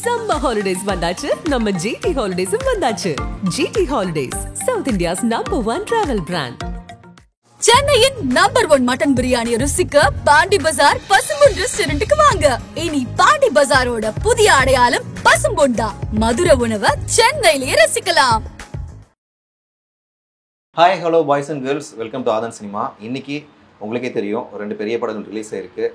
Summer holidays வந்தாச்சு, நம்ம GT Holidays வந்தாச்சு. GT Holidays, South India's #1 travel brand. சென்னையின் நம்பர் 1 மட்டன் பிரியாணி ருசிக்க பாண்டி பஜார் பசும்பொன் ரெஸ்டாரண்ட்டுக்கு வாங்க. இனி பாண்டி பஜாரோட புதிய அடையாளம் பசும்பொன் தான். மதுரை உணவை சென்னையிலேயே ரசிக்கலாம். Hi hello boys and girls, welcome to Aadhan cinema. இன்னைக்கு உங்களுக்கே தெரியும், 2 பெரிய படங்கள் ரிலீஸ் ஆயிருக்கு.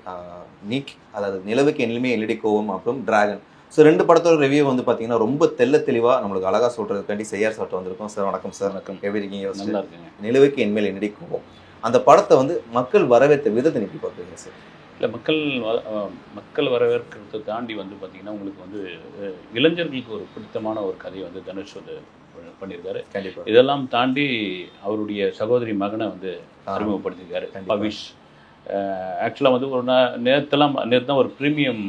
நீக், அதாவது நிலவுக்கு எனிலுமே எல்இடி கோவம், அப்புறம் டிராகன். ஸோ 2 படத்தோட ரிவ்யூ வந்து பார்த்தீங்கன்னா ரொம்ப தெளிவாக நம்மளுக்கு அழகாக சொல்கிறதுக்காண்டி செய்யார் சாப்பிட்டு வந்திருக்கோம். சார் வணக்கம். சார் வணக்கம். எப்படி இருக்கீங்க? நல்லா இருக்குங்க. நிலவுக்கு என்மேல் எல்இடி கோவம், அந்த படத்தை வந்து மக்கள் வரவேற்ற விதத்தை எப்படி பார்க்குறீங்க சார்? இல்லை, மக்கள் வரவேற்கிறத தாண்டி வந்து பார்த்திங்கன்னா உங்களுக்கு வந்து இளைஞர்களுக்கு ஒரு பிடித்தமான ஒரு கதையை வந்து தனுஷ் வந்து பண்ணியிருக்காரு. கண்டிப்பாக இதெல்லாம் தாண்டி அவருடைய சகோதரி மகனை வந்து அறிமுகப்படுத்தியிருக்காரு, பவிஷ். ஆக்சுவலாக வந்து ஒரு நேற்று தான் ஒரு ப்ரீமியம்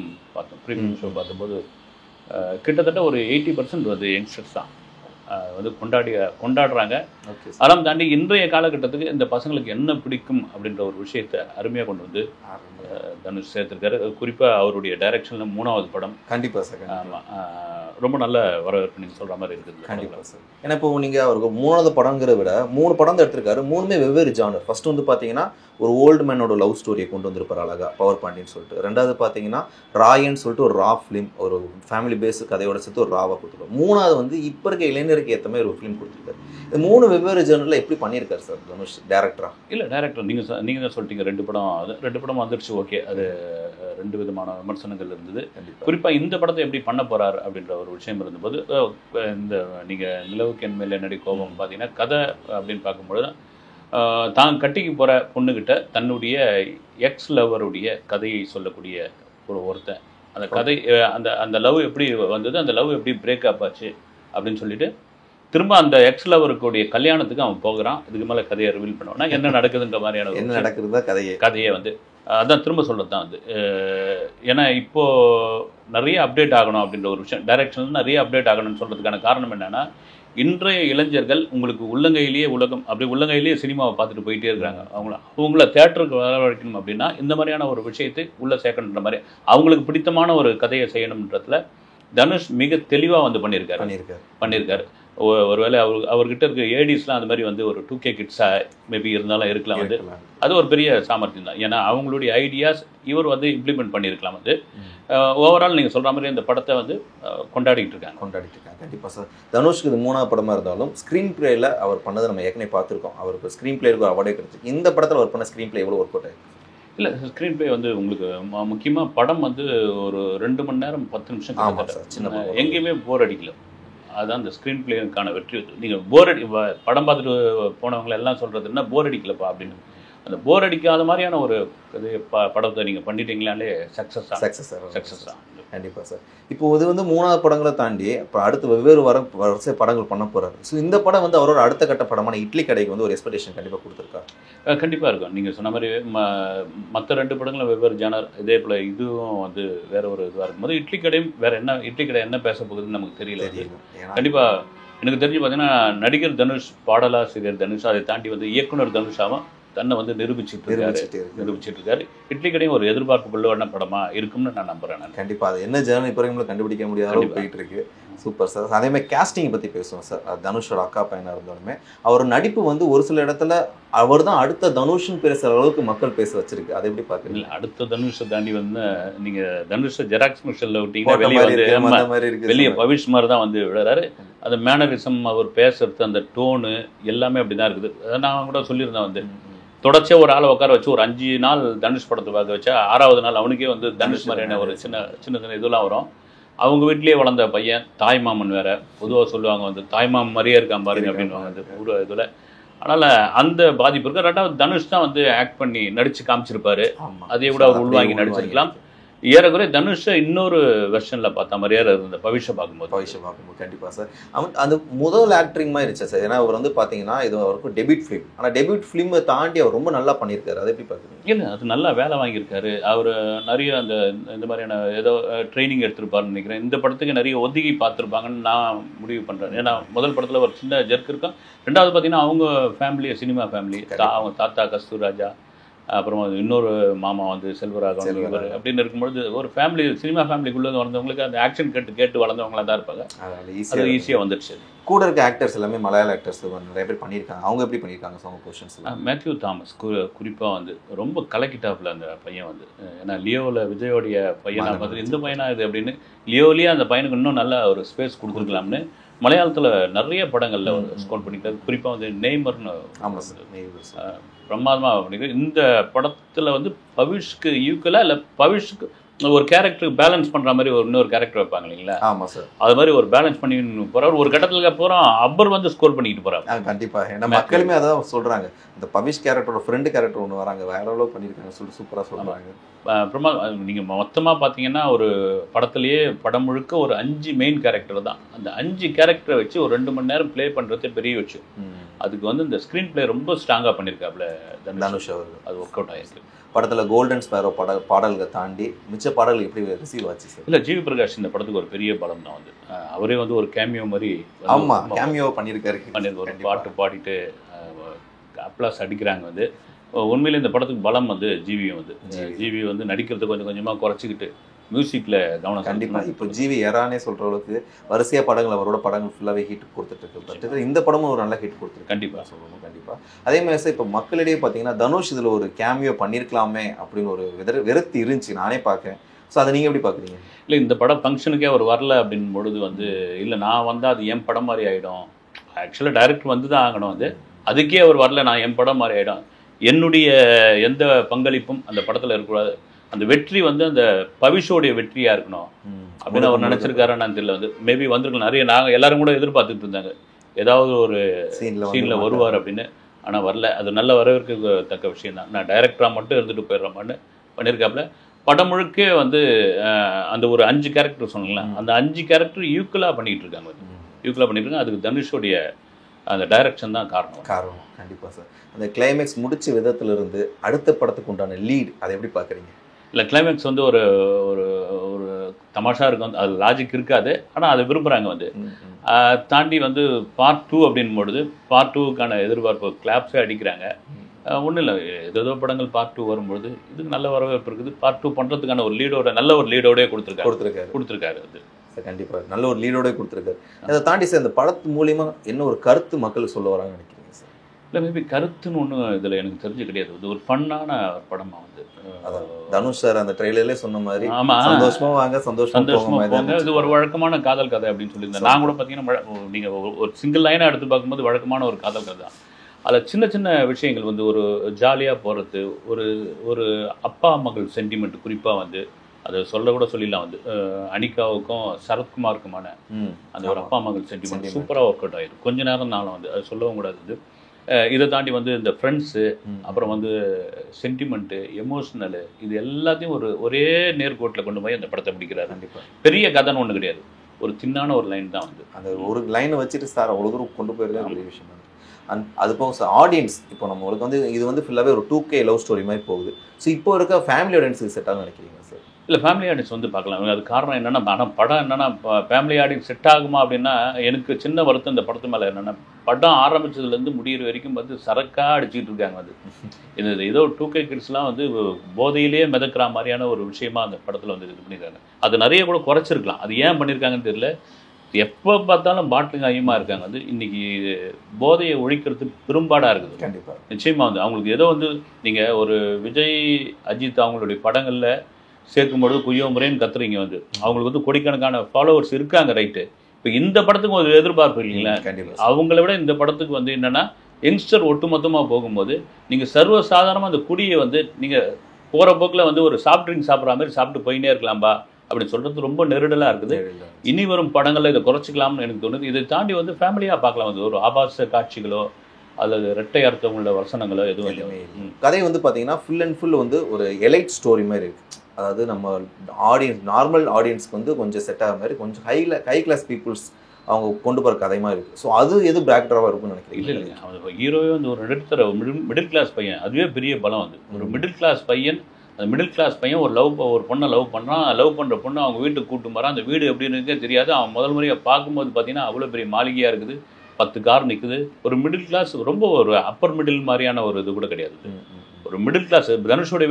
ஷோ பார்த்தபோது கிட்டத்தட்ட ஒரு 80% வந்து யங்ஸ்டர்ஸ் தான் வந்து கொண்டாடுறாங்க. அதெல்லாம் தாண்டி இன்றைய காலகட்டத்துக்கு இந்த பசங்களுக்கு என்ன பிடிக்கும் அப்படின்ற ஒரு விஷயத்தை அருமையாக கொண்டு வந்து தனுஷ் சேர்த்துருக்காரு. குறிப்பாக அவருடைய டைரக்ஷனில் 3வது படம். கண்டிப்பாக சார். ஆமாம், ரொம்ப நல்ல வரவேற்பு நீங்கள் சொல்கிற மாதிரி இருக்குது. கண்டிப்பாக சார். ஏன்னா இப்போ நீங்கள் அவருக்கு 3வது படங்கிறத விட 3 படம் தான் எடுத்திருக்காரு. 3மே வெவ்வேறு ஜானர். ஃபர்ஸ்ட் வந்து பார்த்தீங்கன்னா ஒரு ஓல்டு மேனோட லவ் ஸ்டோரியை கொண்டு வந்திருப்பார் அழகா, பவர் பாண்டின்னு சொல்லிட்டு. 2வது பார்த்தீங்கன்னா ராயன்னு சொல்லிட்டு ஒரு ரா ஃபிலிம், ஒரு ஃபேமிலி பேஸ் கதையோட சேர்த்து ஒரு ராவாக கொடுத்துருவோம். 3வது வந்து இப்போ இருக்க இளைஞருக்கு ஏற்ற மாதிரி ஒரு ஃபிலிம் கொடுத்துருக்காரு. இது 3 வெவ்வேறு ஜானரில் எப்படி பண்ணியிருக்காரு சார் தனுஷ் டேரக்டரா? இல்லை, டேரக்டர் நீங்கள் தான் சொல்லிட்டீங்க. 2 படம் வந்துடுச்சு. ஓகே, அது 2 விதமான விமர்சனங்கள் இருந்தது. குறிப்பாக இந்த படத்தை எப்படி பண்ண போகிறார் அப்படின்ற ஒரு விஷயம் இருந்தபோது, இந்த நீங்கள் நிலவுக்கு என் மேல் என்னடி கோபம் பார்த்தீங்கன்னா கதை அப்படின்னு பார்க்கும்பொழுது தான் கட்டிக்கு போகிற பொண்ணுக்கிட்ட தன்னுடைய எக்ஸ் லவ்வருடைய கதையை சொல்லக்கூடிய ஒருத்தன். அந்த கதை அந்த லவ் எப்படி வந்தது, அந்த லவ் எப்படி பிரேக்கப் ஆச்சு அப்படின்னு சொல்லிட்டு திரும்ப அந்த எக்ஸ் லவருக்குடைய கல்யாணத்துக்கு அவன் போகிறான். இதுக்கு மேலே கதையை ரிவீல் பண்ணுவான்னா என்ன நடக்குதுன்ற மாதிரியான என்ன நடக்குதுன்னா கதையை வந்து அதான் திரும்ப சொல்கிறது தான் வந்து. ஏன்னா இப்போது நிறைய அப்டேட் ஆகணும் அப்படின்ற ஒரு விஷயம், டைரக்ஷனில் நிறைய அப்டேட் ஆகணும்னு சொல்கிறதுக்கான காரணம் என்னென்னா, இன்றைய இளைஞர்கள் உங்களுக்கு உள்ளங்கையிலேயே உலகம், அப்படி உள்ளங்கையிலேயே சினிமாவை பார்த்துட்டு போயிட்டே இருக்கிறாங்க. அவங்கள தேட்டருக்கு வரவழைக்கணும் அப்படின்னா இந்த மாதிரியான ஒரு விஷயத்தை உள்ளே சேர்க்கணுன்ற மாதிரி அவங்களுக்கு பிடித்தமான ஒரு கதையை செய்யணுன்றதுல தனுஷ் மிக தெளிவாக வந்து பண்ணியிருக்காரு. ஒருவேளை அவர்கிட்ட இருக்க ஏடிஸ்லாம் அந்த மாதிரி வந்து ஒரு 2K கிட்ஸாக மேபி இருந்தாலும் இருக்கலாம் வந்து. அது ஒரு பெரிய சாமர்த்தியம் தான். ஏன்னா அவங்களுடைய ஐடியாஸ் இவர் வந்து இம்ப்ளிமெண்ட் பண்ணியிருக்கலாம் வந்து. ஓவரால் நீங்கள் சொல்கிற மாதிரி இந்த படத்தை வந்து கொண்டாடிட்டு இருக்காங்க. கண்டிப்பாக சார். தனுஷ்க்கு இது 3வது படமாக இருந்தாலும் ஸ்க்ரீன் பிளேயில் அவர் பண்ணதை நம்ம ஏற்கனவே பார்த்துருக்கோம். அவருக்கு ஸ்க்ரீன் பிளேக்கு அவார்டே கிடைச்சி. இந்த படத்தில் ஒர்க் பண்ண ஸ்க்ரீன் பிளே எவ்வளோ ஒர்க் அவுட் ஆகிருக்கு? இல்லை, ஸ்க்ரீன் பிளே வந்து உங்களுக்கு முக்கியமாக படம் வந்து ஒரு 2 மணி நேரம் 10 நிமிஷம் எங்கேயுமே போர் அடிக்கல. அதுதான் அந்த ஸ்க்ரீன் பிளேக்கான வெற்றி. நீங்கள் படம் பார்த்துட்டு போனவங்களை எல்லாம் சொல்கிறது என்ன, போர் அடிக்கலப்பா அப்படின்னு. அந்த போர் அடிக்காத மாதிரியான ஒரு படத்தை நீங்கள் பண்ணிட்டீங்களாலே சக்ஸஸ் தான். கண்டிப்பாக சார். இப்போ இது வந்து 3வது படங்களை தாண்டி இப்போ அடுத்து வெவ்வேறு வரிசை படங்கள் பண்ண போகிறாரு. ஸோ இந்த படம் வந்து அவரோட அடுத்த கட்ட படமான இட்லி கடைக்கு வந்து ஒரு எக்ஸ்பெக்டேஷன் கண்டிப்பாக கொடுத்துருக்காரு. கண்டிப்பாக இருக்கும். நீங்கள் சொன்ன மாதிரி மற்ற 2 படங்களும் வெவ்வேறு ஜானர், இதே போல் இதுவும் வந்து வேற ஒரு இதுவாக இருக்கும்போது இட்லி கடையும் வேற என்ன, இட்லி கடை என்ன பேச போகுதுன்னு நமக்கு தெரியல. கண்டிப்பாக எனக்கு தெரிஞ்சு பார்த்தீங்கன்னா நடிகர் தனுஷ், பாடலாசிரியர் தனுஷ், அதை தாண்டி வந்து இயக்குனர் தனுஷாவும் தன்னை வந்து நிரூபிச்சுட்டு இருக்காரு. இட்லி கடையும் ஒரு எதிர்பார்ப்புக்குள்ள படமா இருக்கும்னு நான் நம்புறேன். கண்டிப்பா அது என்ன ஜேர்னல் இப்போ வரைக்கும் கண்டுபிடிக்க முடியாத அளவுக்கு போயிட்டு இருக்கு. Super sir. அதே மாதிரி கேஸ்டிங் பற்றி பேசுவோம் சார். தனுஷோட அக்கா பையனாக இருந்தாலுமே அவர் நடிப்பு வந்து ஒரு சில இடத்துல அவர் தான் அடுத்த தனுஷ்னு பேசுகிற அளவுக்கு மக்கள் பேச வச்சிருக்கு. அதை எப்படி பார்க்குறீங்க? அடுத்த தனுஷை தாண்டி வந்து நீங்கள் தனுஷை ஜெராக்ஸ் மிஷனில் விட்டீங்கன்னா வெளியே பவிஷ் மாதிரி தான் வந்து விடுறாரு. அந்த மேனரிசம், அவர் பேசுறது, அந்த டோனு எல்லாமே அப்படி தான் இருக்குது. அதை நான் கூட சொல்லியிருந்தேன் வந்து, தொடர்ச்சியாக ஒரு ஆளை உட்கார வச்சு ஒரு 5 நாள் தனுஷ் படத்தை பார்க்க வச்சா 6வது நாள் அவனுக்கே வந்து தனுஷ் மாதிரியான ஒரு சின்ன இதெல்லாம் வரும். அவங்க வீட்லேயே வளர்ந்த பையன், தாய்மாமன் வேற. பொதுவாக சொல்லுவாங்க வந்து தாய்மாமன் மாதிரியே இருக்கான் பாருங்க அப்படின்வாங்க அந்த பூரா இதில். அதனால் அந்த பாதிப்பு இருக்கு. 2வது தனுஷ் தான் வந்து ஆக்ட் பண்ணி நடித்து காமிச்சிருப்பாரு. அதே கூட அவர் உள்வாங்கி நடிச்சிருக்கலாம். ஏறக்குறைய தனுஷை இன்னொரு வெர்ஷனில் பார்த்த மாதிரியே இருந்த பவிஷை பார்க்கும்போது கண்டிப்பாக சார். அந்த முதல் ஆக்டரிங் மாதிரி இருந்துச்சு சார். ஏன்னா அவர் வந்து பார்த்தீங்கன்னா இது அவருக்கு டெபியூட் ஃபிலிம். ஆனால் டெபியூட் ஃபிலிமை தாண்டி அவர் ரொம்ப நல்லா பண்ணியிருக்காரு. அதை எப்படி பார்க்குறீங்க? இல்லை, அது நல்லா வேலை வாங்கியிருக்காரு. அவர் நிறைய இந்த மாதிரியான ஏதோ ட்ரைனிங் எடுத்திருப்பாருன்னு நினைக்கிறேன். இந்த படத்துக்கு நிறைய ஒதுக்கி பார்த்துருப்பாங்கன்னு நான் முடிவு பண்ணுறேன். ஏன்னா முதல் படத்தில் ஒரு சின்ன ஜெர்க் இருக்கும். 2வது பார்த்தீங்கன்னா அவங்க ஃபேமிலி சினிமா ஃபேமிலி, அவங்க தாத்தா கஸ்தூராஜா, அப்புறம் இன்னொரு மாமா வந்து செல்வராகவன் இவர் அப்படின்னு இருக்கும்பொழுது ஒரு ஃபேமிலி சினிமா ஃபேமிலிக்குள்ளே வந்தவங்களுக்கு அந்த ஆக்ஷன் கேட்டு வளர்ந்தவங்களா தான் இருப்பாங்க. அது ஈஸியாக வந்துடுச்சு. கூட இருக்க ஆக்டர்ஸ் எல்லாமே மலையாள ஆக்டர்ஸ் நிறைய பேர் பண்ணியிருக்காங்க. அவங்க எப்படி பண்ணியிருக்காங்க சாங் போர்ஷன்ஸ்? மேத்யூ தாமஸ் குறிப்பாக வந்து ரொம்ப கலக்கிட்டாப்புல அந்த பையன் வந்து. ஏன்னா லியோவில் விஜயோடைய பையனை பார்த்துட்டு இந்த பையனா இது அப்படின்னு லியோலேயே அந்த பையனுக்கு இன்னும் நல்ல ஒரு ஸ்பேஸ் கொடுத்துருக்கலாம்னு மலையாளத்தில் நிறைய படங்களில் ஸ்கோர் பண்ணிக்கிட்டாரு. குறிப்பாக வந்து நெய்மர்னு பிரமாதமாக பண்ணிக்கிறார். இந்த படத்தில் வந்து பவிஷ்க்கு ஈக்குவலாக இல்லை பவிஷ்க்கு ஒரு கேரக்டருக்கு பேலன்ஸ் பண்ணுற மாதிரி இன்னொரு கேரக்டர் வைப்பாங்க இல்லைங்களா? ஆமாம் சார். அது மாதிரி ஒரு பேலன்ஸ் பண்ணி போகிறார். ஒரு கட்டத்தில் போகிறோம் அப்பர் வந்து ஸ்கோர் பண்ணிக்கிட்டு போகிறார். கண்டிப்பாக. ஏன்னா மக்களுமே அதான் சொல்கிறாங்க, இந்த பவிஷ் கேரக்டரோட ஃப்ரெண்டு கேரக்டர் ஒன்று வராங்க, வேற அளவு பண்ணியிருக்காங்க சொல்லிட்டு சூப்பராக சொல்கிறாங்க. அப்புறமா நீங்கள் மொத்தமாக பார்த்தீங்கன்னா ஒரு படத்துலேயே படம் முழுக்க ஒரு 5 மெயின் கேரக்டர் தான். அந்த 5 கேரக்டரை வச்சு ஒரு 2 மணி நேரம் ப்ளே பண்ணுறதே பெரிய வச்சு. அதுக்கு வந்து இந்த ஸ்க்ரீன் ப்ளே ரொம்ப ஸ்ட்ராங்காக பண்ணியிருக்காப்புல தனுஷ் அவர்கள். அது ஒர்க் அவுட் ஆகிருக்கு. படத்தில் கோல்டன் ஸ்பேரோ பாடல்களை தாண்டி மிச்ச பாடல்கள் எப்படி ரிசீவ் ஆச்சு சார்? இல்லை, ஜிவி பிரகாஷ் இந்த படத்துக்கு ஒரு பெரிய படம் தான் வந்து. அவரே வந்து ஒரு கேமியோ மாதிரி கேமியோ பண்ணியிருக்காரு. ஒரு பாட்டு பாடிட்டு அப்ளாஸ் அடிக்கிறாங்க வந்து. உண்மையிலே இந்த படத்துக்கு பலம் வந்து ஜிவியும் வந்து. ஜிவி வந்து நடிக்கிறது கொஞ்சம் கொஞ்சமாக குறைச்சிக்கிட்டு மியூசிக்கில் கவனம். கண்டிப்பாக. இப்போ ஜிவி எரானே சொல்கிற அளவுக்கு வரிசையாக படங்கள் அவரோட படங்கள் ஃபுல்லாகவே ஹிட் கொடுத்துட்டு பட் இந்த படமும் ஒரு நல்ல ஹிட் கொடுத்துருக்கு. கண்டிப்பாக சொல்லணும். கண்டிப்பாக. அதே மாதிரி சார் இப்போ மக்களிடையே பார்த்தீங்கன்னா தனுஷ் இதில் ஒரு கேமியோ பண்ணியிருக்கலாமே அப்படின்னு ஒரு வெறுத்து இருந்துச்சு, நானே பார்க்கேன். ஸோ அதை நீங்கள் எப்படி பார்க்குறீங்க? இல்லை, இந்த படம் ஃபங்க்ஷனுக்கே அவர் வரல அப்படின் பொழுது வந்து இல்லை நான் வந்தால் அது என் படம் மாதிரி ஆகிடும். ஆக்சுவலாக டைரக்டர் வந்து தான் ஆகணும். வந்து அதுக்கே அவர் வரல, நான் என் படம் மாதிரி ஆகிடும், என்னுடைய எந்த பங்களிப்பும் அந்த படத்தில் இருக்கக்கூடாது, அந்த வெற்றி வந்து அந்த பவிஷோடைய வெற்றியாக இருக்கணும் அப்படின்னு அவர் நினச்சிருக்காருன்னு தெரியல. வந்து மேபி வந்திருக்கலாம். நிறைய நாங்கள் எல்லாரும் கூட எதிர்பார்த்துட்டு இருந்தாங்க ஏதாவது ஒரு சீனில் வருவார் அப்படின்னு. ஆனால் வரல. அது நல்ல வரவேற்கத்தக்க விஷயம் தான். நான் டைரக்டராக மட்டும் இருந்துட்டு போயிடுறோமான்னு பண்ணியிருக்காப்புல. படம் முழுக்க வந்து அந்த ஒரு 5 கேரக்டர் சொன்னீங்களா, அந்த 5 கேரக்டர் ஈக்குவலாக பண்ணிகிட்டு இருக்காங்க. ஈக்குவலாக பண்ணிட்டு இருக்காங்க. அதுக்கு தனுஷோடைய அந்த டைரக்ஷன் தான் காரணம். கண்டிப்பாக சார். அந்த கிளைமேக்ஸ் முடிச்ச விதத்திலிருந்து அடுத்த படத்துக்கு உண்டான லீட் அதை எப்படி பார்க்குறீங்க? இல்லை, கிளைமேக்ஸ் வந்து ஒரு ஒரு ஒரு தமாஷா இருக்கும். அது லாஜிக் இருக்காது, ஆனால் அதை விரும்புகிறாங்க. வந்து தாண்டி வந்து பார்ட் 2 அப்படின்பொழுது பார்ட் 2க்கான எதிர்பார்ப்பு கிளாப்ஸே அடிக்கிறாங்க. ஒன்றும் இல்லை, ஏதோ படங்கள் பார்ட் 2 வரும்பொழுது இதுக்கு நல்ல வரவேற்பு இருக்குது. பார்ட் 2 பண்ணுறதுக்கான ஒரு லீடோட நல்ல ஒரு லீடோடய கொடுத்துருக்காரு. அது கண்டிப்பாக நல்ல ஒரு லீடோடய கொடுத்துருக்காரு. அதை தாண்டி சார் இந்த படத்து மூலிமா என்ன ஒரு கருத்து மக்களுக்கு சொல்ல வராங்கன்னு நினைக்கிறீங்க சார்? இல்லை, மேபி கருத்துன்னு ஒன்றும் இதில் எனக்கு தெரிஞ்சு கிடையாது. இது ஒரு ஃபன்னான படமாக வந்து தனுஷ் சார் அந்த ட்ரெய்லர்லேயே சொன்ன மாதிரி சந்தோஷமா வாங்க சந்தோஷமா போங்க, இது ஒரு வழக்கமான காதல் கதை அப்படின்னு சொல்லியிருந்தேன். நான் கூட பார்த்தீங்கன்னா நீங்கள் ஒரு சிங்கிள் லைனாக எடுத்து பார்க்கும்போது வழக்கமான ஒரு காதல் கதை தான். அதில் சின்ன சின்ன விஷயங்கள் வந்து ஒரு ஜாலியாக போகிறது, ஒரு அப்பா மகள் சென்டிமெண்ட் குறிப்பாக வந்து அதை கூட சொல்லிடலாம். வந்து அனிகாவுக்கும் சரத்குமாருக்குமான அந்த ஒரு அப்பா மகள் சென்டிமெண்ட் சூப்பராக ஒர்க் அவுட் ஆகிடும். கொஞ்ச நேரம் நானும் வந்து அது சொல்லவும் கூடாது. இதை தாண்டி வந்து இந்த ஃப்ரெண்ட்ஸு, அப்புறம் வந்து சென்டிமெண்ட்டு, எமோஷ்னலு, இது எல்லாத்தையும் ஒரே நேர்கோட்டில் கொண்டு போய் அந்த படத்தை பிடிக்கிறாரு. கண்டிப்பாக பெரிய கதைன்னு ஒன்று கிடையாது, ஒரு சின்னான ஒரு லைன் தான். வந்து அந்த ஒரு லைனை வச்சுட்டு சார் அவ்வளோ தூரம் கொண்டு போயிருக்காரு. பெரிய விஷயம். அது போக சார் ஆடியன்ஸ் இப்போ நம்மளுக்கு வந்து இது வந்து ஃபுல்லாகவே ஒரு 2K லவ் ஸ்டோரி மாதிரி போகுது. ஸோ இப்போ இருக்க ஃபேமிலி ஆடியன்ஸுக்கு செட் ஆகும் நினைக்கிறீங்க சார்? இல்லை, ஃபேமிலி ஆடியன்ஸ் வந்து பார்க்கலாம். அது காரணம் என்னென்னா, ஆனால் படம் என்னென்னா ஃபேமிலி ஆடியன்ஸ் செட் ஆகுமா அப்படின்னா எனக்கு சின்ன வருத்தம் இந்த படத்து மேலே. என்னென்னா படம் ஆரம்பித்ததுலேருந்து முடிகிற வரைக்கும் வந்து சரக்காக அடிச்சுக்கிட்டு இருக்காங்க. வந்து இது ஏதோ 2K கிட்ஸ்லாம் வந்து போதையிலேயே மிதக்கிற மாதிரியான ஒரு விஷயமா அந்த படத்தில் வந்து இது பண்ணியிருக்காங்க. அது நிறைய கூட குறைச்சிருக்கலாம். அது ஏன் பண்ணியிருக்காங்கன்னு தெரியல. எப்போ பார்த்தாலும் பாட்டிலுங்க அதிகமாக இருக்காங்க. வந்து இன்றைக்கி போதையை ஒழிக்கிறதுக்கு பெரும்பாடாக இருக்குது. கண்டிப்பாக நிச்சயமாக வந்து அவங்களுக்கு ஏதோ வந்து நீங்கள் ஒரு விஜய் அஜித் அவங்களுடைய படங்களில் சேர்க்கும்பொழுது குய்யோ முறைன்னு கத்துறீங்க. வந்து அவங்களுக்கு வந்து கோடிக்கணக்கான ஃபாலோவர்ஸ் இருக்காங்க, ரைட்டு. இப்போ இந்த படத்துக்கு ஒரு எதிர்பார்ப்பு இல்லைங்களா? கண்டிப்பாக. அவங்கள விட இந்த படத்துக்கு வந்து என்னென்னா யங்ஸ்டர் ஒட்டுமொத்தமாக போகும்போது நீங்கள் சர்வசாதாரணமாக அந்த குடியை வந்து நீங்கள் போகிற போக்கில் வந்து ஒரு சாஃப்ட் ட்ரிங்க் சாப்பிட்ற மாதிரி சாப்பிட்டு போயினே இருக்கலாம்பா அப்படின்னு சொல்கிறது ரொம்ப நெருடலாக இருக்குது. இனி வரும் படங்களில் இதை குறைச்சிக்கலாம்னு எனக்கு தோணுது. இதை தாண்டி வந்து ஃபேமிலியாக பார்க்கலாம். வந்து ஒரு ஆபாச காட்சிகளோ அல்லது இரட்டை அர்த்தமுள்ள வசனங்களோ எதுவும் இல்லை. கதை வந்து பார்த்தீங்கன்னா ஃபுல் அண்ட் ஃபுல் வந்து ஒரு எலைட் ஸ்டோரி மாதிரி இருக்குது. அதாவது நம்ம ஆடியன்ஸ் நார்மல் ஆடியன்ஸ்க்கு வந்து கொஞ்சம் செட் ஆகிற மாதிரி கொஞ்சம் ஹை கிளாஸ் பீப்புள்ஸ் அவங்க கொண்டு போகிற கதை மாதிரி இருக்குது. ஸோ அது எது பேக்ட்ராவாக இருக்கும்னு நினைக்கிறேன். இல்லைங்க, அவன் ஹீரோவே வந்து ஒரு நடுத்தர மிடில் கிளாஸ் பையன். அதுவே பெரிய பலம். வந்து ஒரு மிடில் கிளாஸ் பையன், அந்த மிடில் கிளாஸ் பையன் ஒரு பொண்ணை லவ் பண்ணுறான். லவ் பண்ணுற பொண்ணு அவங்க வீட்டுக்கு கூட்டு போகிறான். அந்த வீடு எப்படி இருக்குன்னே தெரியாது. அவன் முதல் முறையாக பார்க்கும்போது பார்த்தீங்கன்னா அவ்வளோ பெரிய மாளிகையாக இருக்குது, 10 கார் நிற்குது. ஒரு மிடில் கிளாஸ், ரொம்ப ஒரு அப்பர் மிடில் மாதிரியான ஒரு இது கூட கிடையாது. ஒரு மிடில் கிளாஸ். தனுஷோட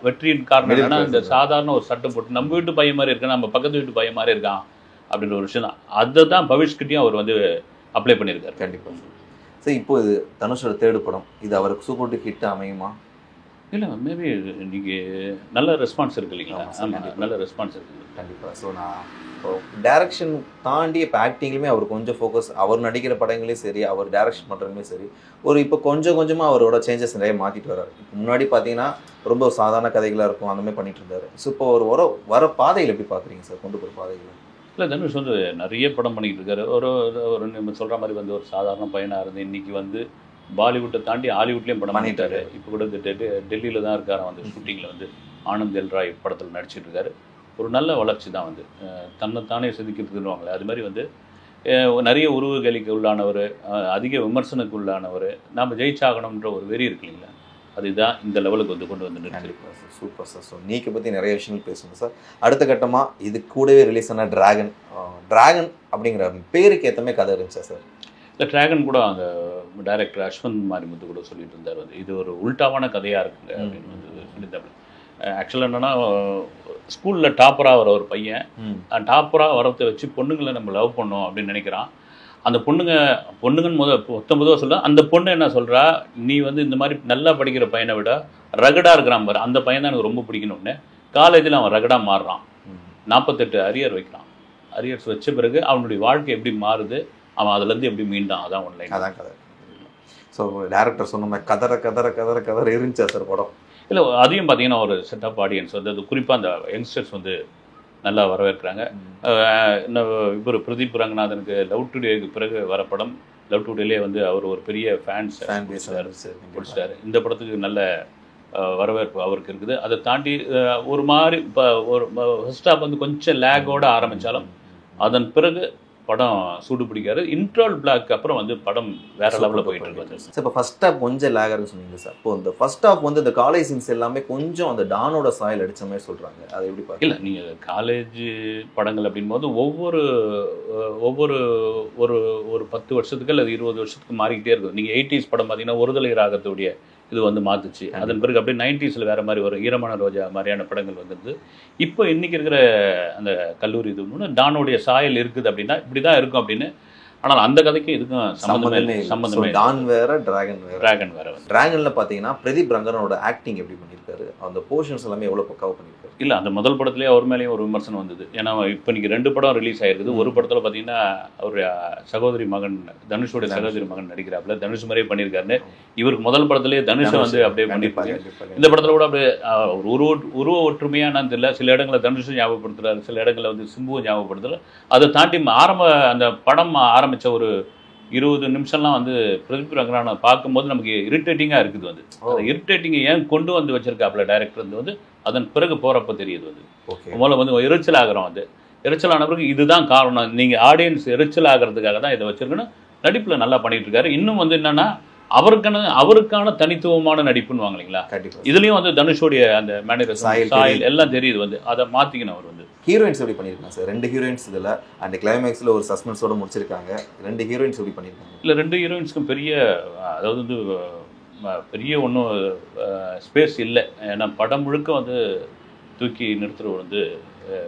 வெற்றியின் காரணம் என்னன்னா இந்த சாதாரண ஒரு சட்டை போட்டு நம்ம வீட்டு பையன் மாதிரி இருக்கான், நம்ம பக்கத்து வீட்டு பையன் மாதிரி இருக்கான் அப்படின்ற ஒரு விஷயம் தான். அதை தான் பவிஷ்கிட்டையும் அவர் வந்து அப்ளை பண்ணியிருக்காரு. கண்டிப்பாக சார். இப்போ இது தனுஷோட தேர்டு படம், இது அவருக்கு சூப்பர் டூ ஹிட் அமையுமா? இல்லை, மேபி நீங்கள் நல்ல ரெஸ்பான்ஸ் இருக்கு இல்லைங்களா? ஆமாம், நல்ல ரெஸ்பான்ஸ் இருக்குது கண்டிப்பாக. ஸோ நான் இப்போ டைரக்ஷன் தாண்டி இப்போ ஆக்டிங்லேயுமே அவர் கொஞ்சம் ஃபோக்கஸ், அவர் நடிக்கிற படங்களையும் சரி, அவர் டைரக்ஷன் பண்ணுறதுமே சரி, ஒரு இப்போ கொஞ்சமாக அவரோட சேஞ்சஸ் நிறைய மாற்றிட்டு வர்றாரு. முன்னாடி பார்த்தீங்கன்னா ரொம்ப சாதாரண கதைகளாக இருக்கும், அந்த மாதிரி பண்ணிட்டு இருந்தார். ஸோ இப்போ ஒரு வர பாதையில் எப்படி பார்க்குறீங்க சார், கொண்டு போகிற பாதைகள்? இல்லை, தனுஷ் வந்து நிறைய படம் பண்ணிக்கிட்டு இருக்காரு. ஒரு நம்ம சொல்கிற மாதிரி வந்து ஒரு சாதாரண பையனாக இருந்து இன்றைக்கி வந்து பாலிவுட்டை தாண்டி ஹாலிவுட்லேயும் படம் பண்ணிட்டாரு. இப்போ கூட டெல்லியில் தான் இருக்காரு, வந்து ஷூட்டிங்கில் வந்து ஆனந்த் எல் ராய் படத்தில் நடிச்சிட்டு இருக்காரு. ஒரு நல்ல வளர்ச்சி தான் வந்து தன்னைத்தானே செதுக்கிட்டுருவாங்களே அது மாதிரி வந்து நிறைய உருவகலிக்கு உள்ளானவர், அதிக விமர்சனக்கு உள்ளானவர், நாம் ஜெயிச்சாகணுன்ற ஒரு வெறி இருக்கு இல்லைங்களா, அதுதான் இந்த லெவலுக்கு வந்து கொண்டு வந்து நிறுத்திருப்பார் சார். Super sir. ஸோ நீக்கை பற்றி நிறைய விஷயங்கள் பேசணும் சார். அடுத்த கட்டமாக இது கூடவே ரிலீஸ் ஆன டிராகன் அப்படிங்கிற பேருக்கு ஏற்றமே கதை இருந்துச்சா சார்? இந்த டிராகன் கூட அந்த டைரக்டர் அஸ்வந்த் மாரிமுத்து கூட சொல்லிட்டு இருந்தார் வந்து இது ஒரு உல்டாவான கதையாக இருக்குங்க அப்படின்னு வந்து சொல்லியிருந்தாரு. ஆக்சுவலாக என்னென்னா ஸ்கூலில் டாப்பராக வர ஒரு பையன் டாப்பராக வரத்தை வச்சு பொண்ணுங்களை நம்ம லவ் பண்ணோம் அப்படின்னு நினைக்கிறான். அந்த பொண்ணுங்கன்னு மொத்தமாக சொல்ல, அந்த பொண்ணு என்ன சொல்கிறா, நீ வந்து இந்த மாதிரி நல்லா படிக்கிற பையனை விட ரகடாக இருக்கிறான் பாரு, அந்த பையன் தான் எனக்கு ரொம்ப பிடிக்கணும்னு காலேஜில் அவன் ரகடாக மாறுறான். 48 அரியர் வைக்கிறான். அரியர்ஸ் வச்ச பிறகு அவனுடைய வாழ்க்கை எப்படி மாறுது, அவன் அதுலேருந்து எப்படி மீண்டான், அதான் ஒன்லைன், அதான் கதை. ஸோ டேரக்டர் சொன்ன மாதிரி கதற இருந்துச்சா சார் படம்? இல்லை, அதையும் பார்த்தீங்கன்னா ஒரு செட்டப் ஆடியன்ஸ் வந்து அது குறிப்பாக அந்த யங்ஸ்டர்ஸ் வந்து நல்லா வரவேற்கிறாங்க. இவர் பிரதீப் ரங்கநாதனுக்கு லவ் டுடேக்கு பிறகு வர படம் லவ் டுடேலே வந்து அவர் ஒரு பெரிய ஃபேன்ஸ் பிடிச்சிட்டாரு. இந்த படத்துக்கு நல்ல வரவேற்பு அவருக்கு இருக்குது. அதை தாண்டி ஒரு மாதிரி இப்போ ஒரு ஃபர்ஸ்ட் ஹாஃப் வந்து கொஞ்சம் லேகோடு ஆரம்பித்தாலும் அதன் பிறகு படம் சூடு பிடிக்காது. இன்ட்ரோல் பிளாக் அப்புறம் வந்து படம் வேற லெவலில் போயிட்டு இருக்கு சார். இப்போ ஃபர்ஸ்ட் ஹாஃப் கொஞ்சம் லேகர்னு சொன்னீங்க சார். இப்போ இந்த ஃபர்ஸ்ட் ஹாஃப் வந்து இந்த காலேஜ் சீன்ஸ் எல்லாமே கொஞ்சம் அந்த டானோட சாயல் அடிச்ச மாதிரி சொல்கிறாங்க, அதை எப்படி பார்க்க? இல்லை, நீங்கள் காலேஜ் படங்கள் அப்படின் போது ஒவ்வொரு ஒரு 10 வருஷத்துக்கு அல்லது 20 வருஷத்துக்கு மாறிக்கிட்டே இருக்கும். நீங்கள் 80s படம் பார்த்தீங்கன்னா ஒருதலை ராகத்துடைய இது வந்து மாற்றுச்சு. அதன் பிறகு அப்படியே 90s வேறு மாதிரி ஒரு ஈரமான ரோஜா மாதிரியான படங்கள் வந்துருந்து. இப்போ இன்றைக்கி இருக்கிற அந்த கல்லூரி இது ஒன்று டானோடைய சாயல் இருக்குது அப்படின்னா இப்படி தான் இருக்கும் அப்படின்னு. ஆனால் அந்த கதைக்கும் இதுக்கும் சம்மந்தமே. டான் வேற, டிராகன் வேற. டிராகனில் பார்த்தீங்கன்னா பிரதீப் ரங்கனோட ஆக்டிங் எப்படி பண்ணியிருக்காரு, அந்த போர்ஷன்ஸ் எல்லாமே எவ்வளோ பக்காவாக பண்ணியிருக்காரு? இல்லை, அந்த முதல் படத்துலேயே அவர் மேலேயும் ஒரு விமர்சனம் வந்தது. ஏன்னா இப்போ இன்றைக்கி 2 படம் ரிலீஸ் ஆகிருக்குது. ஒரு படத்தில் பார்த்தீங்கன்னா அவர் சகோதரி மகன், தனுஷோடைய சகோதரி மகன் நடிக்கிறாப்புல, தனுஷ் மாதிரியே பண்ணியிருக்காருன்னு. இவருக்கு முதல் படத்துலேயே தனுஷை வந்து அப்படியே பண்ணியிருப்பாங்க. இந்த படத்தில் கூட அப்படியே உருவ ஒற்றுமையானு தெரியல. சில இடங்களில் தனுஷும் ஞாபகப்படுத்துறாரு, சில இடங்களில் வந்து சிம்புவும் ஞாபகப்படுத்துறாரு. அதை தாண்டி அந்த படம் ஆரம்பித்த ஒரு 20 நிமிஷம்லாம் வந்து பிரதீப் ரங்கநாதன் பார்க்கும்போது நமக்கு இரிட்டேட்டிங்காக இருக்குது. வந்து அந்த இரிட்டேட்டிங்கை ஏன் கொண்டு வந்து வச்சிருக்காப்புல டைரக்டர் வந்து அதன் பிறகு போகிறப்ப தெரியுது. வந்து முதல்ல வந்து எரிச்சல் ஆகிறோம். வந்து எரிச்சலான பிறகு இதுதான் காரணம், நீங்கள் ஆடியன்ஸ் எரிச்சல் ஆகிறதுக்காக தான் இதை வச்சிருக்கணும். நடிப்பில் நல்லா பண்ணிட்டு இருக்காரு. இன்னும் வந்து என்னன்னா அவருக்கான தனித்துவமான நடிப்புன்னு வாங்க இல்லைங்களா, இதுலேயும் வந்து தனுஷோடைய அந்த மேனரிசம் சாயல் எல்லாம் தெரியுது. வந்து அதை மாற்றிக்கணும். அவர் வந்து ஹீரோயின்ஸ் எப்படி பண்ணியிருக்காங்க சார்? 2 ஹீரோயின்ஸ் இதில் அண்ட் கிளைமேக்ஸில் ஒரு சஸ்பென்ஸோட முடிச்சிருக்காங்க. 2 ஹீரோயின்ஸ் எப்படி பண்ணியிருக்காங்க? இல்லை, 2 ஹீரோயின்ஸ்க்கும் அதாவது வந்து பெரிய ஒன்றும் ஸ்பேஸ் இல்லை. ஏன்னா படம் முழுக்க வந்து தூக்கி நிறுத்துறவர் வந்து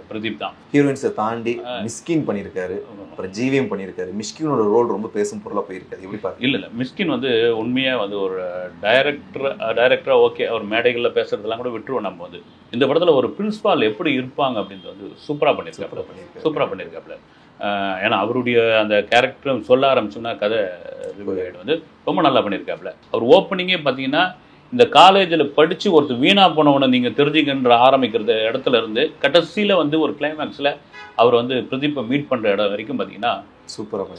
பிரதீப் தான். ஹீரோயின்ஸை தாண்டி மிஸ்கின் பண்ணியிருக்காரு, அப்புறம் ஜிவிஎம் பண்ணியிருக்காரு. மிஸ்கினோட ரோல் ரொம்ப பேசும் பொருளாக போயிருக்காரு, எப்படி பார்த்து? இல்லை, மிஸ்கின் வந்து உண்மையாக வந்து ஒரு டைரக்டராக ஓகே, அவர் மேடைகளில் பேசுறதெல்லாம் கூட விட்டுருவோம். நம்ம வந்து இந்த படத்தில் ஒரு பிரின்சிபால் எப்படி இருப்பாங்க அப்படின்றது வந்து சூப்பராக பண்ணியிருக்காப்புல. ஏன்னா அவருடைய அந்த கேரக்டர் சொல்ல ஆரம்பிச்சோம்னா கதை வந்து ரொம்ப நல்லா பண்ணியிருக்காப்புல. அவர் ஓப்பனிங்கே பார்த்தீங்கன்னா இந்த காலேஜில் படித்து ஒருத்தர் வீணா போனவனை நீங்கள் தெரிஞ்சுக்கின்ற ஆரம்பிக்கிறது இடத்துல இருந்து கடைசியில் வந்து ஒரு கிளைமேக்ஸில் அவர் வந்து பிரதீப்பை மீட் பண்ணுற இடம் வரைக்கும் பார்த்தீங்கன்னா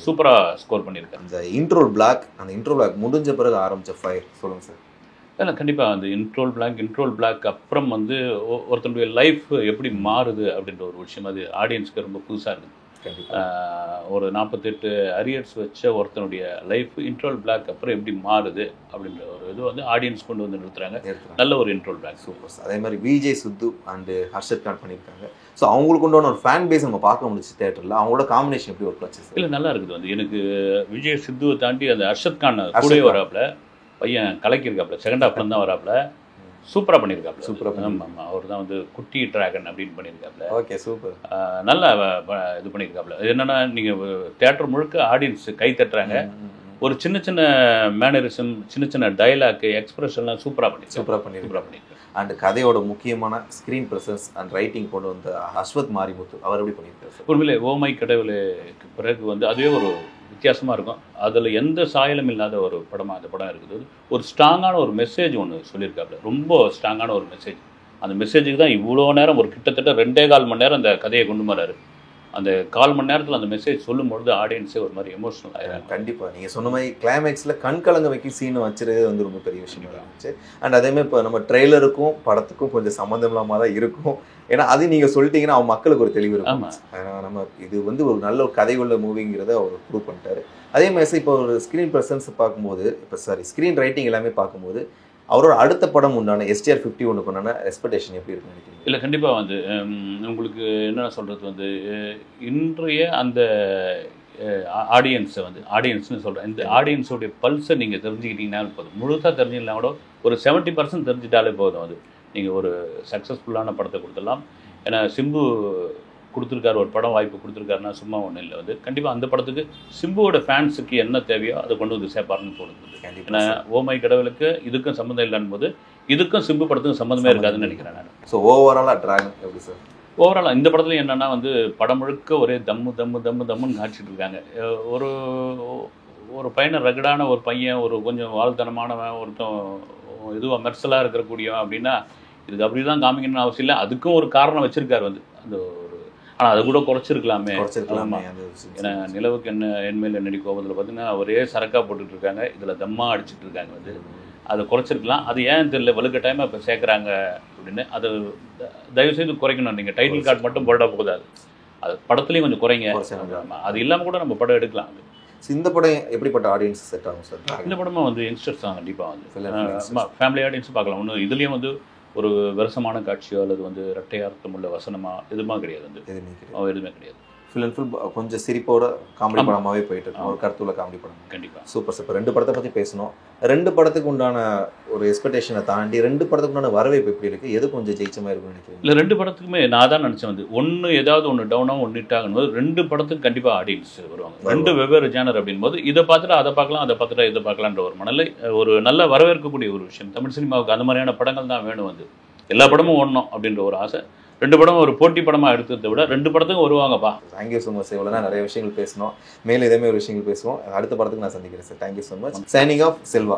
சூப்பராக ஸ்கோர் பண்ணியிருக்காரு. அந்த இன்ட்ரோல் பிளாக் முடிஞ்ச பிறகு ஆரம்பித்த ஃபயர் சொல்லுங்கள் சார். இல்லை, கண்டிப்பாக அந்த இன்ட்ரோல் பிளாக் அப்புறம் வந்து ஒருத்தனுடைய லைஃப் எப்படி மாறுது அப்படின்ற ஒரு விஷயம் அது ஆடியன்ஸ்க்கு ரொம்ப புதுசாக இருக்குது. ஒரு 48 அரியர்ஸ் வச்ச ஒருத்தனுடைய லைஃப் இன்ட்ரோல் பிளாக் அப்புறம் எப்படி மாறுது அப்படின்ற ஒரு இது வந்து ஆடியன்ஸ் கொண்டு வந்து நிறுத்துறாங்க. நல்ல ஒரு இன்ட்ரோல் பிளாக். சூப்பர். அதே மாதிரி விஜய் சித்து அண்ட் ஹர்ஷத் கான் பண்ணியிருக்காங்க. ஸோ அவங்களுக்கு உண்டான ஒரு ஃபேன் பேஸ் நம்ம பார்க்க முடிச்சு தேட்டரில். அவங்களோட காம்பினேஷன் எப்படி ஒர்க் ஆச்சு? இல்லை, நல்லா இருக்குது. வந்து எனக்கு விஜய் சித்துவை தாண்டி அந்த ஹர்ஷத் கான் கூட வராப்புல பையன் கலக்கியிருக்காப்புல, செகண்ட் ஹாஃப்ல தான் வராப்புல, சூப்பராக பண்ணியிருக்காப்புல. சூப்பராக. ஆமாம், அவர் தான் வந்து குட்டி டிராகன் அப்படின்னு பண்ணியிருக்காப்புல. Okay, super. நல்லா இது பண்ணியிருக்காப்புல. என்னன்னா நீங்கள் தியேட்டர் முழுக்க ஆடியன்ஸ் கை தட்டுறாங்க. ஒரு சின்ன சின்ன மேனரிசம், சின்ன சின்ன டைலாக், எக்ஸ்பிரஷன்லாம் சூப்பராக பண்ணியிருக்காங்க. அண்ட் கதையோட முக்கியமான ஸ்க்ரீன் ப்ரெசன்ஸ் அண்ட் ரைட்டிங் கொண்டு வந்த அஸ்வத் மாரிமுத்து அவர் எப்படி பண்ணியிருக்காரு சார்? உண்மையிலே ஓமை கடவுளுக்கு பிறகு வந்து அதுவே ஒரு வித்தியாசமாக இருக்கும். அதில் எந்த சாயலும் இல்லாத ஒரு படமாக அந்த படம் இருக்குது. ஒரு ஸ்ட்ராங்கான ஒரு மெசேஜ் ஒன்று சொல்லியிருக்காப்புல, ரொம்ப ஸ்ட்ராங்கான ஒரு மெசேஜ். அந்த மெசேஜுக்கு தான் இவ்வளோ நேரம், ஒரு கிட்டத்தட்ட 2.25 மணி நேரம் அந்த கதையை கொண்டு வராரு. அந்த 1/4 மணி நேரத்தில் அந்த மெசேஜ் சொல்லும்பொழுது ஆடியன்ஸே ஒரு மாதிரி எமோஷனல் ஆயிடுறாங்க. கண்டிப்பாக நீங்கள் சொன்ன மாதிரி கிளைமேக்ஸில் கண் கலங்க வைக்கும் சீனை வச்சுருது வந்து ரொம்ப பெரிய விஷயமா இருந்துச்சு. அண்ட் அதேமாதிரி இப்போ நம்ம ட்ரெய்லருக்கும் படத்துக்கும் கொஞ்சம் சம்மந்தம் இல்லாமல் தான் இருக்கும். ஏன்னா அது நீங்கள் சொல்லிட்டீங்கன்னா அவன் மக்களுக்கு ஒரு தெளிவு இருக்கும். நம்ம இது வந்து ஒரு நல்ல ஒரு கதை உள்ள மூவிங்கிறத அவர் ப்ரூவ் பண்ணிட்டாரு. அதே மாதிரி இப்போ ஒரு ஸ்க்ரீன் ப்ரெசன்ஸ் பார்க்கும்போது, ஸ்க்ரீன் ரைட்டிங் எல்லாமே பார்க்கும்போது அவரோட அடுத்த படம் உண்டான STR 51 பண்ணான எக்ஸ்பெக்டேஷன் எப்படி இருக்குன்னு நினைக்கிறீங்க? இல்லை, கண்டிப்பாக வந்து உங்களுக்கு என்ன சொல்கிறது வந்து, இன்றைய அந்த ஆடியன்ஸை வந்து ஆடியன்ஸ்னு சொல்கிறேன், இந்த ஆடியன்ஸோடைய பல்ஸை நீங்கள் தெரிஞ்சுக்கிட்டீங்கன்னாலும் போதும். முழுசாக தெரிஞ்சுக்கலாம் கூட ஒரு 70% தெரிஞ்சிட்டாலே போதும். அது நீங்கள் ஒரு சக்ஸஸ்ஃபுல்லான படத்தை கொடுத்துடலாம். ஏன்னா சிம்பு கொடுத்துருக்காரு, ஒரு படம் வாய்ப்பு கொடுத்துருக்காருன்னா சும்மா ஒன்றும் இல்லை. வந்து கண்டிப்பாக அந்த படத்துக்கு சிம்புவோட ஃபேன்ஸுக்கு என்ன தேவையோ அதை கொண்டு வந்து சேர்ப்பாருன்னு தோணுது. ஏன்னா ஓமை கடவுளுக்கு இதுக்கும் சம்மந்தம் இல்லைன்னு போது இதுக்கும் சிம்பு படத்துக்கும் சம்மந்தமே இருக்காதுன்னு நினைக்கிறேன் நான். ஸோ ஓவராலாக டிராகன் எப்படி சார்? ஓவராலாக இந்த படத்துல என்னென்னா வந்து படம் முழுக்க ஒரே தம்முன்னு காய்ச்சிட்டு இருக்காங்க. ஒரு ஒரு பையனை ரகடான ஒரு பையன், ஒரு கொஞ்சம் வாழ்த்தனமானவன், ஒருத்தன் இதுவாக மெர்சலாக இருக்கக்கூடியவன் அப்படின்னா இதுக்கு அப்படி தான் காமிக்கணும்னு அவசியம் இல்லை. அதுக்கும் ஒரு காரணம் வச்சுருக்காரு வந்து அந்த ஒரு. ஆனால் அதை கூட குறைச்சிருக்கலாமே. ஏன்னா நிலவுக்கு என்ன என்மேல் என்னடி கோபத்தில் பார்த்தீங்கன்னா ஒரே சரக்காக போட்டுட்டு இருக்காங்க, இதில் தம்மா அடிச்சுட்டு இருக்காங்க. வந்து அதை குறைச்சிருக்கலாம். அது ஏன் தெரியல, வலுக்க டைமாக இப்போ சேர்க்குறாங்க அப்படின்னு. அது தயவுசெய்து குறைக்கணும். நீங்கள் டைட்டில் கார்டு மட்டும் போட போதாது, அது படத்துலையும் கொஞ்சம் குறைங்க. அது இல்லாமல் கூட நம்ம படம் எடுக்கலாம். அது இந்த படம் எப்படிப்பட்ட ஆடியன்ஸ் செட் ஆகும் சார்? இந்த படமாக வந்து யங்ஸ்டர்ஸ் தான் கண்டிப்பாக வந்து ஃபேமிலி ஆடியன்ஸும் பார்க்கலாம். ஒன்று இதுலேயும் வந்து ஒரு விரசமான காட்சியோ அல்லது வந்து இரட்டையார்த்தம் உள்ள வசனமா எதுவுமே கிடையாது. வந்து எதுவுமே கிடையாது. ஃபுல் அண்ட் ஃபுல் கொஞ்சம் சிரிப்போட காமெடி படமாகவே போயிட்டு இருக்கும். ஒரு கருத்துள்ள காமெடி படம். கண்டிப்பாக சூப்பர் சூப்பர். 2 படத்தை பற்றி பேசணும். 2 படத்துக்கு உண்டான ஒரு எக்ஸ்பெக்டேஷனை தாண்டி 2 படத்துக்கு உண்டான வரவேற்பு எப்படி இருக்குது? எது கொஞ்சம் ஜெயிச்ச மாதிரி இருக்குன்னு நினைக்கிறேன்? இல்லை, 2 படத்துக்குமே நான் தான் நினச்சேன் வந்து ஒன்று ஏதாவது ஒன்று டவுனாக ஒன்று ஹிட் ஆகும்போது 2 படத்துக்கு கண்டிப்பாக ஆடியன்ஸ் வருவாங்க. 2 வெவ்வேறு ஜேனர் அப்படின் போது இதை பார்த்துட்டு அதை பார்க்கலாம், அதை பார்த்துட்டு இதை பார்க்கலான்ற ஒரு மனநிலை ஒரு நல்ல வரவேற்கக்கூடிய ஒரு விஷயம். தமிழ் சினிமாவுக்கு அந்த மாதிரியான படங்கள் தான் வேணும். வந்து எல்லா படமும் ஓடணும் அப்படின்ற ஒரு ஆசை. 2 படமும் ஒரு போட்டி படமாக எடுத்ததை விட 2 படத்துக்கும் வருவாங்கப்பா. Thank you so much. இவ்வளோ நிறைய விஷயங்கள் பேசணும். மேலும் இதே மாதிரி ஒரு விஷயங்கள் பேசுவோம். அடுத்த படத்துக்கு நான் சந்திக்கிறேன் sir. Thank you so much. Signing off, Selva.